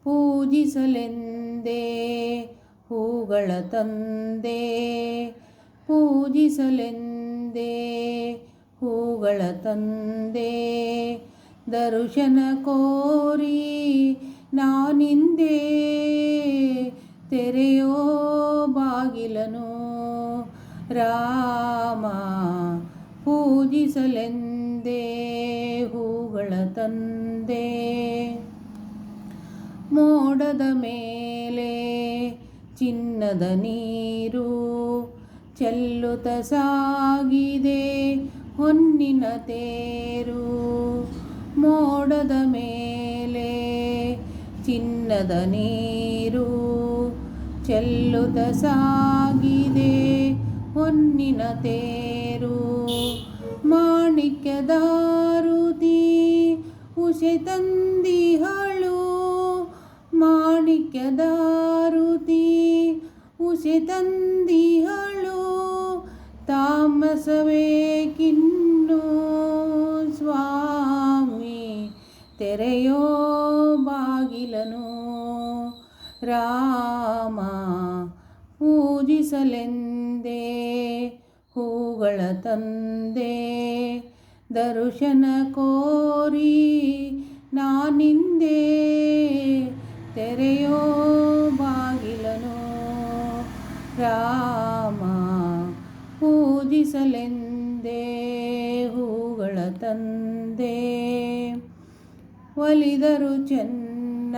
ಪೂಜಿಸಲೆಂದೇ ಹೂಗಳ ತಂದೆ, ಪೂಜಿಸಲೆಂದೇ ಹೂಗಳ ತಂದೆ. ದರ್ಶನ ಕೋರಿ ನಾನಿಂದೆ, ತೆರೆಯೋ ಬಾಗಿಲನು ರಾಮ. ಪೂಜಿಸಲೆಂದೇ ಹೂಗಳ ತಂದೆ. ಮೋಡದ ಮೇಲೆ ಚಿನ್ನದ ನೀರು ಚೆಲ್ಲುತ್ತ ಸಾಗಿದೆ ಹೊನ್ನಿನ ತೇರು. ಮೋಡದ ಮೇಲೆ ಚಿನ್ನದ ನೀರು ಚೆಲ್ಲುತ್ತ ಸಾಗಿದೆ ಹೊನ್ನಿನ ತೇರು. ಮಾಣಿಕ್ಯದಾರುತಿ ಉಷೆ ತಂದಿಹಳು, ಮಾಣಿಕ್ಯದಾರುತಿ ಉಷೆ ತಂದಿಹಳು. ತಾಮಸವೇಕಿನ್ನು ಸ್ವಾಮಿ, ತೆರೆಯೋ ಬಾಗಿಲನು ರಾಮ. ಪೂಜಿಸಲೆಂದೇ ಹೂಗಳ ತಂದೆ. ದರ್ಶನ ಕೋರಿ ನಾನಿಂದೆ, ತೆರೆಯೋ ಬಾಗಿಲನು ರಾಮ. ಪೂಜಿಸಲೆಂದೇ ಹೂಗಳ ತಂದೆ. ಒಲಿದರು ಚೆನ್ನ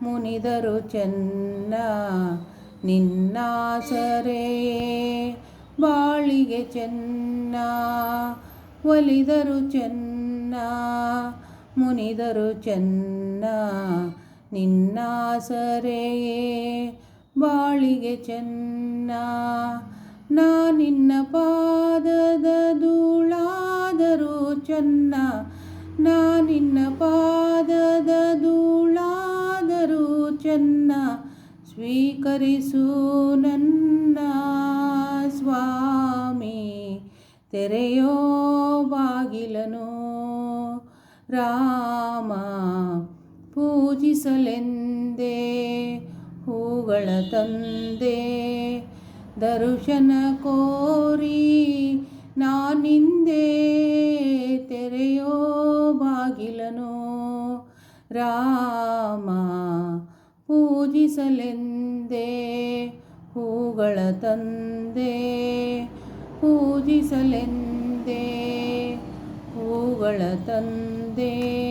ಮುನಿದರು ಚೆನ್ನ, ನಿನ್ನಾಸರೆಯೇ ಬಾಳಿಗೆ ಚೆನ್ನ. ಒಲಿದರು ಚೆನ್ನ ಮುನಿದರು ಚೆನ್ನ, ನಿನ್ನಾಸರೆಯೇ ಬಾಳಿಗೆ ಚೆನ್ನ. ನಾನಿನ್ನ ಪಾದದ ಧೂಳಾದರೂ ಚೆನ್ನ, ನಾನಿನ್ನ ಪಾದದ ಧೂಳಾದರೂ ಚೆನ್ನ. ಸ್ವೀಕರಿಸು ನನ್ನ ಸ್ವಾಮಿ, ತೆರೆಯೋ ಬಾಗಿಲನು ರಾಮ. ಪೂಜಿಸಲೆಂದೇ ಹೂಗಳ ತಂದೆ. ದರ್ಶನ ಕೋರಿ ನಾನಿಂದೆ, ತೆರೆಯೋ ಬಾಗಿಲನು ರಾಮ. ಪೂಜಿಸಲೆಂದೇ ಹೂಗಳ ತಂದೆ. ಪೂಜಿಸಲೆಂದೇ ಹೂಗಳ ತಂದೆ.